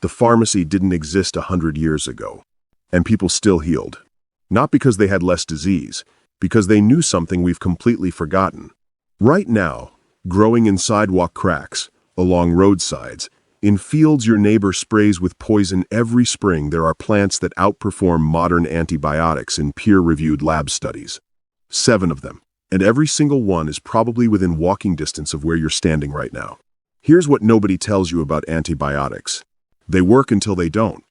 The pharmacy didn't exist 100 years ago, and people still healed. Not because they had less disease, because they knew something we've completely forgotten. Right now, growing in sidewalk cracks, along roadsides, in fields your neighbor sprays with poison every spring, there are plants that outperform modern antibiotics in peer-reviewed lab studies. 7 of them, and every single one is probably within walking distance of where you're standing right now. Here's what nobody tells you about antibiotics. They work until they don't.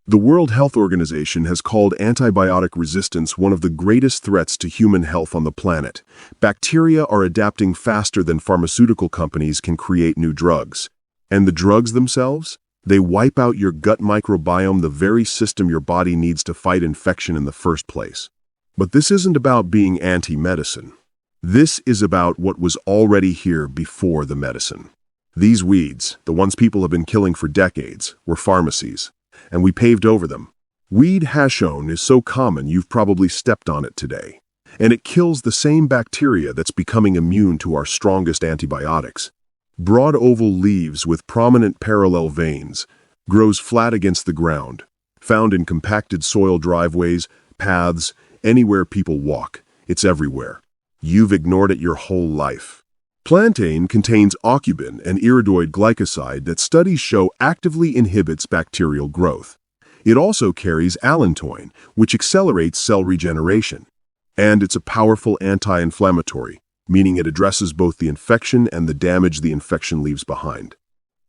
The World Health Organization has called antibiotic resistance one of the greatest threats to human health on the planet. Bacteria are adapting faster than pharmaceutical companies can create new drugs. And the drugs themselves? They wipe out your gut microbiome, the very system your body needs to fight infection in the first place. But this isn't about being anti-medicine. This is about what was already here before the medicine. These weeds, the ones people have been killing for decades, were pharmacies. And we paved over them. Weed hashone is so common you've probably stepped on it today. And it kills the same bacteria that's becoming immune to our strongest antibiotics. Broad oval leaves with prominent parallel veins, grows flat against the ground, found in compacted soil driveways, paths, anywhere people walk. It's everywhere. You've ignored it your whole life. Plantain contains aucubin, an iridoid glycoside that studies show actively inhibits bacterial growth. It also carries allantoin, which accelerates cell regeneration. And it's a powerful anti-inflammatory, meaning it addresses both the infection and the damage the infection leaves behind.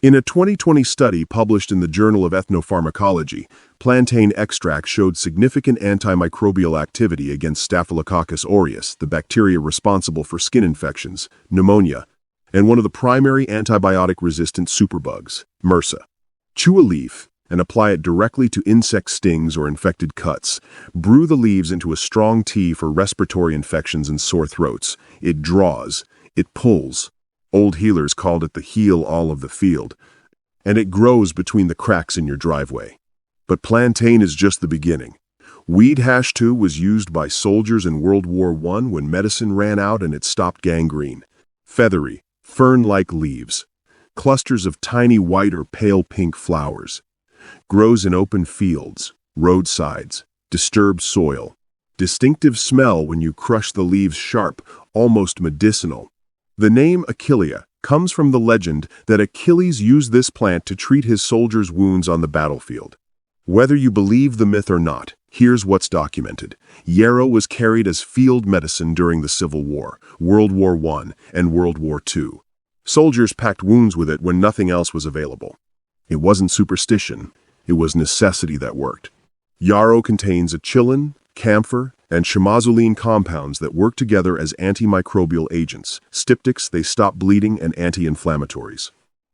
In a 2020 study published in the Journal of Ethnopharmacology, plantain extract showed significant antimicrobial activity against Staphylococcus aureus, the bacteria responsible for skin infections, pneumonia, and one of the primary antibiotic-resistant superbugs, MRSA. Chew a leaf and apply it directly to insect stings or infected cuts. Brew the leaves into a strong tea for respiratory infections and sore throats. It draws, it pulls. Old healers called it the heal-all of the field, and it grows between the cracks in your driveway. But plantain is just the beginning. Weed hash 2 was used by soldiers in World War I when medicine ran out and it stopped gangrene. Feathery, fern-like leaves, clusters of tiny white or pale pink flowers. Grows in open fields, roadsides, disturbed soil. Distinctive smell when you crush the leaves, sharp, almost medicinal. The name Achillea comes from the legend that Achilles used this plant to treat his soldiers' wounds on the battlefield. Whether you believe the myth or not, here's what's documented. Yarrow was carried as field medicine during the Civil War, World War I, and World War II. Soldiers packed wounds with it when nothing else was available. It wasn't superstition, it was necessity that worked. Yarrow contains achillin, camphor, and chamazoline compounds that work together as antimicrobial agents. Styptics, they stop bleeding, and anti-inflammatories.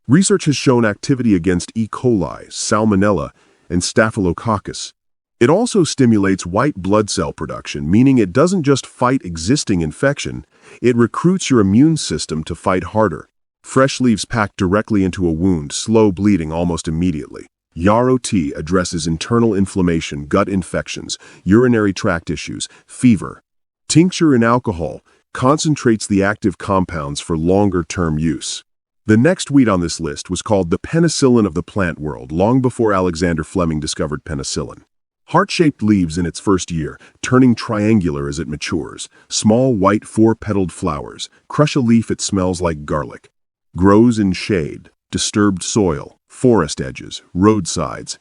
Research has shown activity against E. coli, salmonella, and staphylococcus. It also stimulates white blood cell production, meaning it doesn't just fight existing infection, it recruits your immune system to fight harder. Fresh leaves packed directly into a wound, slow bleeding almost immediately. Yarrow tea addresses internal inflammation, gut infections, urinary tract issues, fever. Tincture in alcohol concentrates the active compounds for longer-term use. The next weed on this list was called the penicillin of the plant world, long before Alexander Fleming discovered penicillin. Heart-shaped leaves in its first year, turning triangular as it matures. Small, white, 4-petaled flowers. Crush a leaf, it smells like garlic. Grows in shade, disturbed soil, forest edges, roadsides.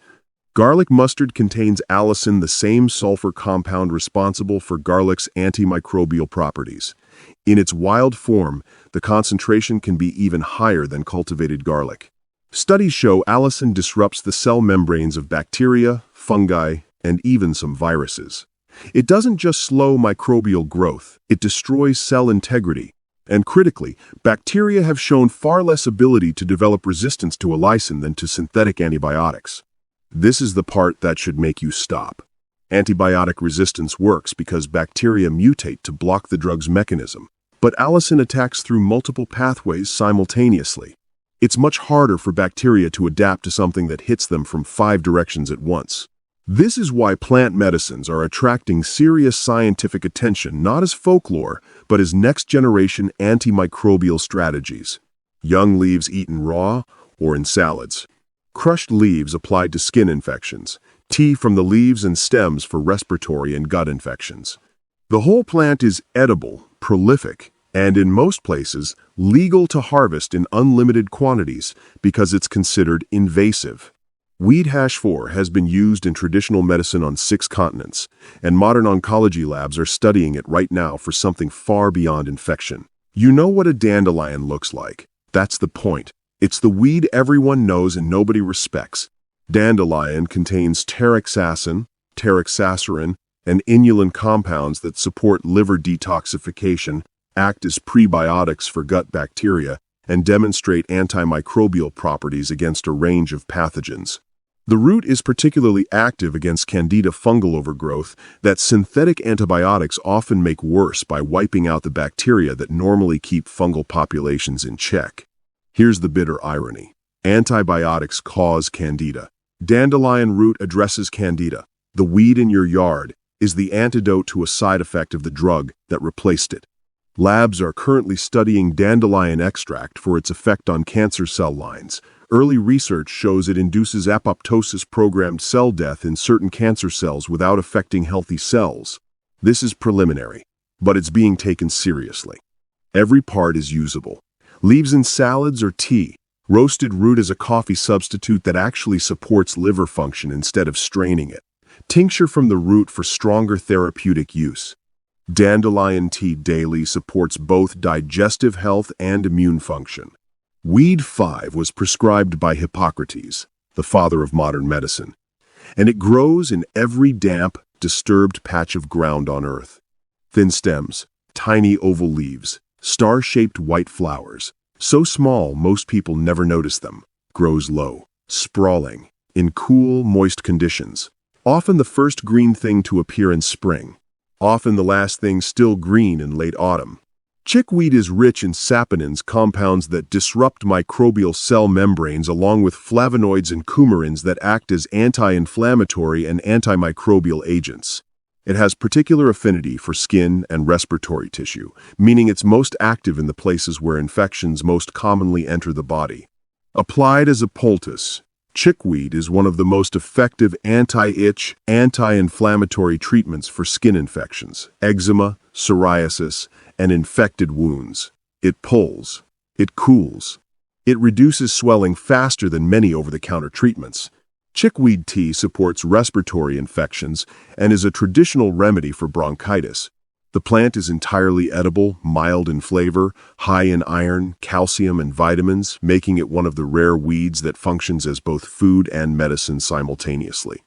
Garlic mustard contains allicin, the same sulfur compound responsible for garlic's antimicrobial properties. In its wild form, the concentration can be even higher than cultivated garlic. Studies show allicin disrupts the cell membranes of bacteria, fungi, and even some viruses. It doesn't just slow microbial growth, it destroys cell integrity. And critically, bacteria have shown far less ability to develop resistance to allicin than to synthetic antibiotics. This is the part that should make you stop. Antibiotic resistance works because bacteria mutate to block the drug's mechanism, but allicin attacks through multiple pathways simultaneously. It's much harder for bacteria to adapt to something that hits them from 5 directions at once. This is why plant medicines are attracting serious scientific attention, not as folklore, but as next-generation antimicrobial strategies. Young leaves eaten raw or in salads. Crushed leaves applied to skin infections. Tea from the leaves and stems for respiratory and gut infections. The whole plant is edible, prolific, and in most places, legal to harvest in unlimited quantities because it's considered invasive. Weed hash 4 has been used in traditional medicine on 6 continents, and modern oncology labs are studying it right now for something far beyond infection. You know what a dandelion looks like. That's the point. It's the weed everyone knows and nobody respects. Dandelion contains taraxacin, taraxacerin, and inulin compounds that support liver detoxification, act as prebiotics for gut bacteria, and demonstrate antimicrobial properties against a range of pathogens. The root is particularly active against candida fungal overgrowth that synthetic antibiotics often make worse by wiping out the bacteria that normally keep fungal populations in check. Here's the bitter irony. Antibiotics cause candida. Dandelion root addresses candida. The weed in your yard is the antidote to a side effect of the drug that replaced it. Labs are currently studying dandelion extract for its effect on cancer cell lines. Early research shows it induces apoptosis-programmed cell death in certain cancer cells without affecting healthy cells. This is preliminary, but it's being taken seriously. Every part is usable. Leaves in salads or tea. Roasted root is a coffee substitute that actually supports liver function instead of straining it. Tincture from the root for stronger therapeutic use. Dandelion tea daily supports both digestive health and immune function. Weed 5 was prescribed by Hippocrates, the father of modern medicine, and it grows in every damp, disturbed patch of ground on earth. Thin stems, tiny oval leaves, star-shaped white flowers, so small most people never notice them, grows low, sprawling, in cool, moist conditions. Often the first green thing to appear in spring. Often the last thing still green in late autumn. Chickweed is rich in saponins, compounds that disrupt microbial cell membranes, along with flavonoids and coumarins that act as anti-inflammatory and antimicrobial agents. It has particular affinity for skin and respiratory tissue, meaning it's most active in the places where infections most commonly enter the body. Applied as a poultice, chickweed is one of the most effective anti-itch, anti-inflammatory treatments for skin infections, eczema, psoriasis, and infected wounds. It pulls. It cools. It reduces swelling faster than many over-the-counter treatments. Chickweed tea supports respiratory infections and is a traditional remedy for bronchitis. The plant is entirely edible, mild in flavor, high in iron, calcium, and vitamins, making it one of the rare weeds that functions as both food and medicine simultaneously.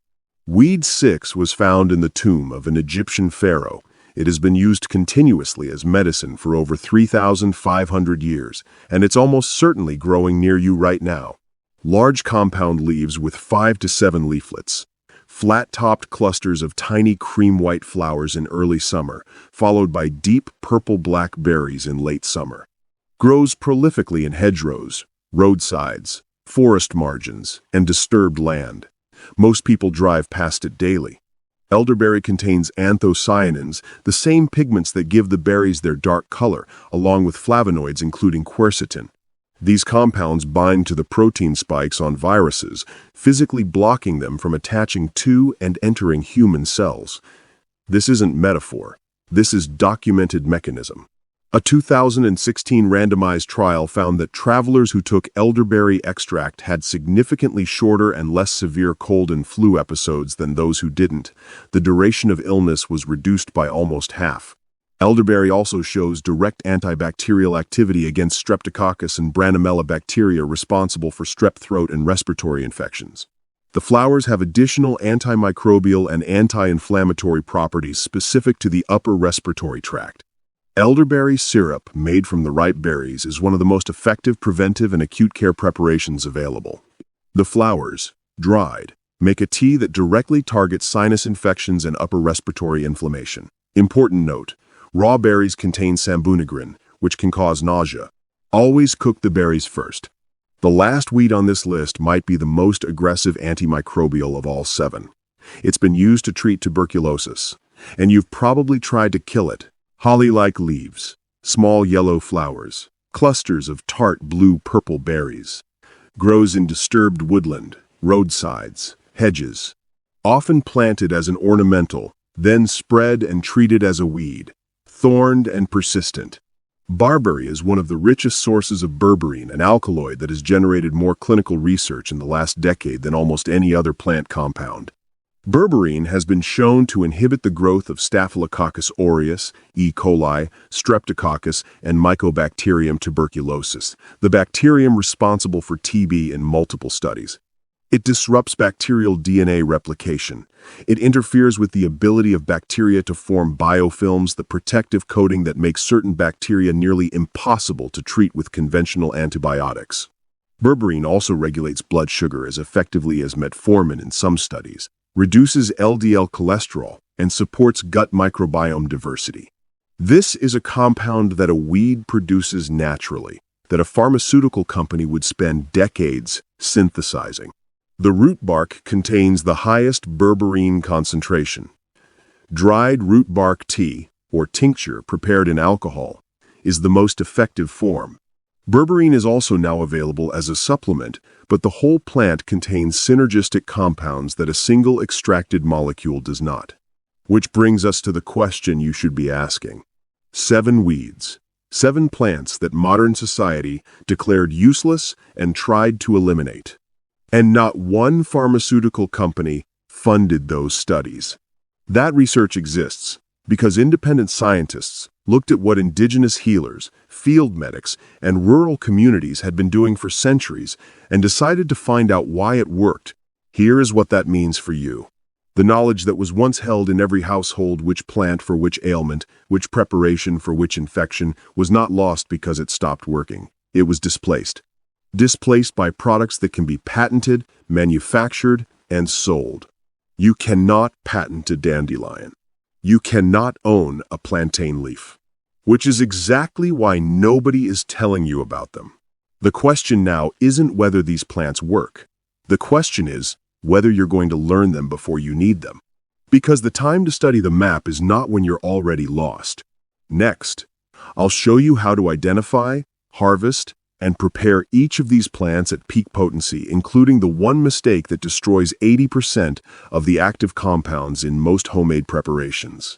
Weed 6 was found in the tomb of an Egyptian pharaoh. It has been used continuously as medicine for over 3,500 years, and it's almost certainly growing near you right now. Large compound leaves with 5 to 7 leaflets. Flat-topped clusters of tiny cream-white flowers in early summer, followed by deep purple-black berries in late summer. Grows prolifically in hedgerows, roadsides, forest margins, and disturbed land. Most people drive past it daily. Elderberry contains anthocyanins, the same pigments that give the berries their dark color, along with flavonoids including quercetin. These compounds bind to the protein spikes on viruses, physically blocking them from attaching to and entering human cells. This isn't metaphor. This is documented mechanism. A 2016 randomized trial found that travelers who took elderberry extract had significantly shorter and less severe cold and flu episodes than those who didn't. The duration of illness was reduced by almost half. Elderberry also shows direct antibacterial activity against Streptococcus and Branamella bacteria responsible for strep throat and respiratory infections. The flowers have additional antimicrobial and anti-inflammatory properties specific to the upper respiratory tract. Elderberry syrup, made from the ripe berries, is one of the most effective preventive and acute care preparations available. The flowers, dried, make a tea that directly targets sinus infections and upper respiratory inflammation. Important note: raw berries contain sambunagrin, which can cause nausea. Always cook the berries first. The last weed on this list might be the most aggressive antimicrobial of all 7. It's been used to treat tuberculosis, and you've probably tried to kill it. Holly-like leaves, small yellow flowers, clusters of tart blue-purple berries. grows in disturbed woodland, roadsides, hedges, often planted as an ornamental, then spread and treated as a weed, thorned and persistent. Barberry is one of the richest sources of berberine, an alkaloid that has generated more clinical research in the last decade than almost any other plant compound. Berberine has been shown to inhibit the growth of Staphylococcus aureus, E. coli, Streptococcus, and Mycobacterium tuberculosis, the bacterium responsible for TB in multiple studies. It disrupts bacterial DNA replication. It interferes with the ability of bacteria to form biofilms, the protective coating that makes certain bacteria nearly impossible to treat with conventional antibiotics. Berberine also regulates blood sugar as effectively as metformin in some studies, reduces LDL cholesterol, and supports gut microbiome diversity. This is a compound that a weed produces naturally, that a pharmaceutical company would spend decades synthesizing. The root bark contains the highest berberine concentration. Dried root bark tea, or tincture prepared in alcohol, is the most effective form. Berberine is also now available as a supplement, but the whole plant contains synergistic compounds that a single extracted molecule does not. Which brings us to the question you should be asking. 7 weeds, 7 plants that modern society declared useless and tried to eliminate. And not one pharmaceutical company funded those studies. That research exists because independent scientists looked at what indigenous healers, field medics, and rural communities had been doing for centuries and decided to find out why it worked. Here is what that means for you. The knowledge that was once held in every household, which plant for which ailment, which preparation for which infection, was not lost because it stopped working. It was displaced. Displaced by products that can be patented, manufactured, and sold. You cannot patent a dandelion. You cannot own a plantain leaf. Which is exactly why nobody is telling you about them. The question now isn't whether these plants work. The question is whether you're going to learn them before you need them. Because the time to study the map is not when you're already lost. Next, I'll show you how to identify, harvest, and prepare each of these plants at peak potency, including the one mistake that destroys 80% of the active compounds in most homemade preparations.